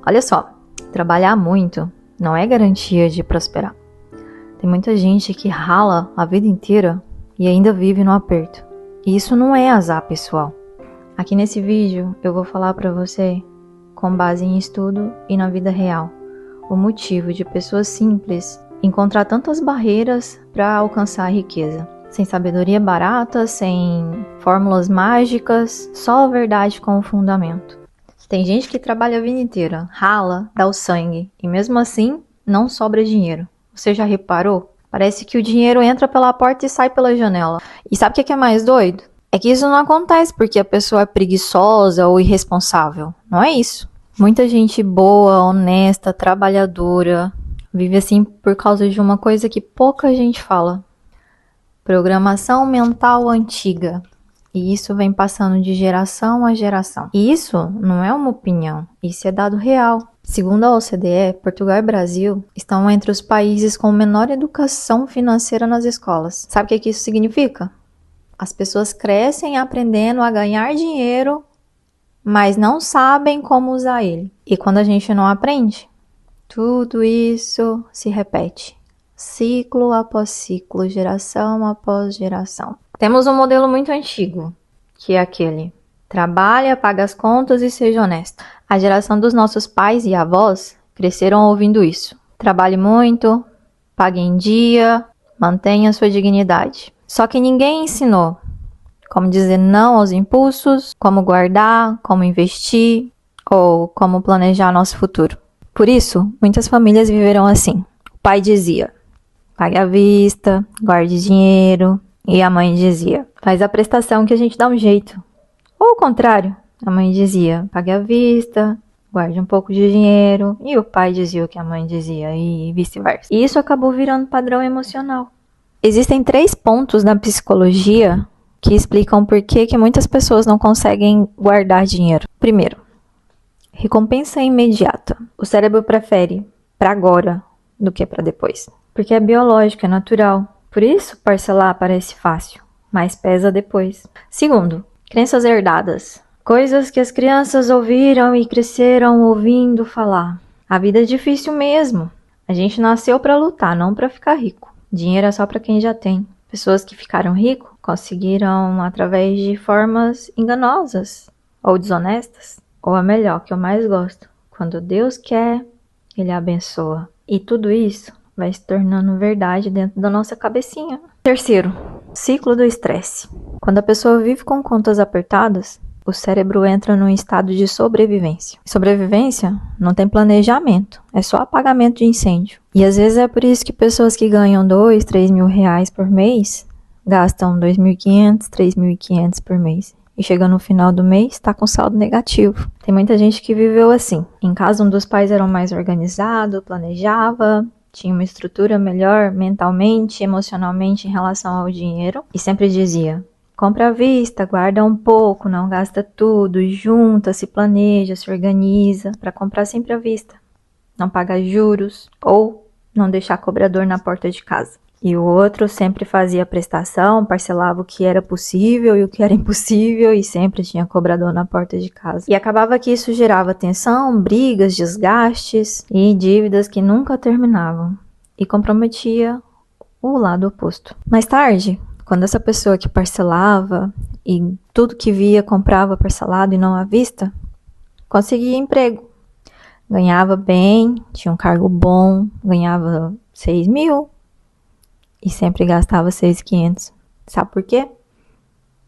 Olha só, trabalhar muito não é garantia de prosperar. Tem muita gente que rala a vida inteira e ainda vive no aperto. E isso não é azar, pessoal. Aqui nesse vídeo eu vou falar para você, com base em estudo e na vida real, o motivo de pessoas simples encontrar tantas barreiras para alcançar a riqueza. Sem sabedoria barata, sem fórmulas mágicas, só a verdade com o fundamento. Tem gente que trabalha a vida inteira, rala, dá o sangue, e mesmo assim não sobra dinheiro. Você já reparou? Parece que o dinheiro entra pela porta e sai pela janela. E sabe o que é mais doido? É que isso não acontece porque a pessoa é preguiçosa ou irresponsável. Não é isso. Muita gente boa, honesta, trabalhadora, vive assim por causa de uma coisa que pouca gente fala. Programação mental antiga. E isso vem passando de geração a geração. E isso não é uma opinião, isso é dado real. Segundo a OCDE, Portugal e Brasil estão entre os países com menor educação financeira nas escolas. Sabe o que isso significa? As pessoas crescem aprendendo a ganhar dinheiro, mas não sabem como usar ele. E quando a gente não aprende, tudo isso se repete. Ciclo após ciclo, geração após geração. Temos um modelo muito antigo, que é aquele: trabalha, paga as contas e seja honesto. A geração dos nossos pais e avós cresceram ouvindo isso. Trabalhe muito, pague em dia, mantenha sua dignidade. Só que ninguém ensinou como dizer não aos impulsos, como guardar, como investir ou como planejar nosso futuro. Por isso, muitas famílias viveram assim. O pai dizia: pague à vista, guarde dinheiro. E a mãe dizia: faz a prestação que a gente dá um jeito. Ou o contrário, a mãe dizia: pague à vista, guarde um pouco de dinheiro. E o pai dizia o que a mãe dizia e vice-versa. E isso acabou virando padrão emocional. Existem 3 pontos na psicologia que explicam por que muitas pessoas não conseguem guardar dinheiro. Primeiro, recompensa imediata. O cérebro prefere para agora do que para depois. Porque é biológico, é natural. Por isso, parcelar parece fácil, mas pesa depois. Segundo, crenças herdadas. Coisas que as crianças ouviram e cresceram ouvindo falar. A vida é difícil mesmo. A gente nasceu para lutar, não para ficar rico. Dinheiro é só para quem já tem. Pessoas que ficaram ricos conseguiram através de formas enganosas ou desonestas. Ou a melhor, que eu mais gosto: quando Deus quer, Ele abençoa. E tudo isso vai se tornando verdade dentro da nossa cabecinha. Terceiro, ciclo do estresse. Quando a pessoa vive com contas apertadas, o cérebro entra num estado de sobrevivência. Sobrevivência não tem planejamento, é só apagamento de incêndio. E às vezes é por isso que pessoas que ganham 2, 3 mil reais por mês gastam 2.500, 3.500 por mês. E chega no final do mês, está com saldo negativo. Tem muita gente que viveu assim. Em casa, um dos pais era mais organizado, planejava, tinha uma estrutura melhor mentalmente, emocionalmente em relação ao dinheiro. E sempre dizia: compra à vista, guarda um pouco, não gasta tudo, junta, se planeja, se organiza para comprar sempre à vista. Não paga juros ou não deixar cobrador na porta de casa. E o outro sempre fazia prestação, parcelava o que era possível e o que era impossível e sempre tinha cobrador na porta de casa. E acabava que isso gerava tensão, brigas, desgastes e dívidas que nunca terminavam. E comprometia o lado oposto. Mais tarde, quando essa pessoa que parcelava e tudo que via comprava parcelado e não à vista, conseguia emprego. Ganhava bem, tinha um cargo bom, ganhava 6 mil. E sempre gastava 6.500. Sabe por quê?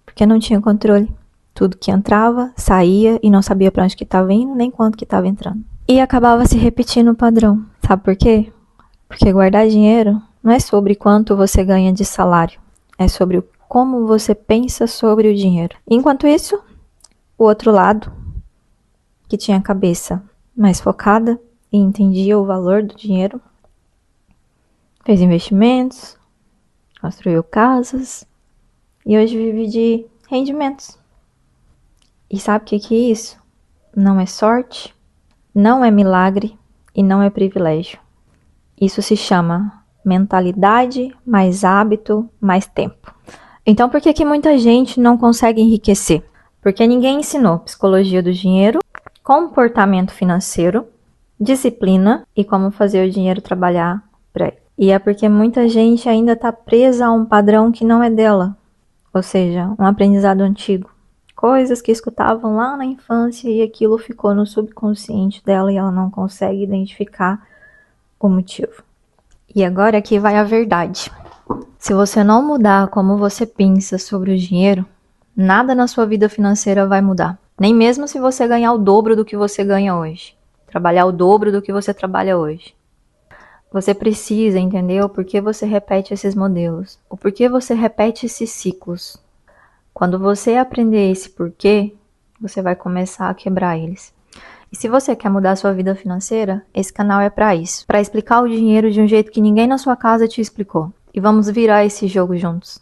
Porque não tinha controle. Tudo que entrava, saía e não sabia para onde que estava indo, nem quanto que estava entrando. E acabava se repetindo o padrão. Sabe por quê? Porque guardar dinheiro não é sobre quanto você ganha de salário. É sobre como você pensa sobre o dinheiro. Enquanto isso, o outro lado, que tinha a cabeça mais focada e entendia o valor do dinheiro, fez investimentos, construiu casas e hoje vive de rendimentos. E sabe o que é isso? Não é sorte, não é milagre e não é privilégio. Isso se chama mentalidade, mais hábito, mais tempo. Então por que muita gente não consegue enriquecer? Porque ninguém ensinou psicologia do dinheiro, comportamento financeiro disciplina e como fazer o dinheiro trabalhar para ele. E é porque muita gente ainda está presa a um padrão que não é dela, ou seja, um aprendizado antigo. Coisas que escutavam lá na infância e aquilo ficou no subconsciente dela e ela não consegue identificar o motivo. E agora aqui vai a verdade. Se você não mudar como você pensa sobre o dinheiro, nada na sua vida financeira vai mudar. Nem mesmo se você ganhar o dobro do que você ganha hoje. Trabalhar o dobro do que você trabalha hoje. Você precisa entender o porquê você repete esses modelos. O porquê você repete esses ciclos. Quando você aprender esse porquê, você vai começar a quebrar eles. E se você quer mudar a sua vida financeira, esse canal é para isso. Para explicar o dinheiro de um jeito que ninguém na sua casa te explicou. E vamos virar esse jogo juntos.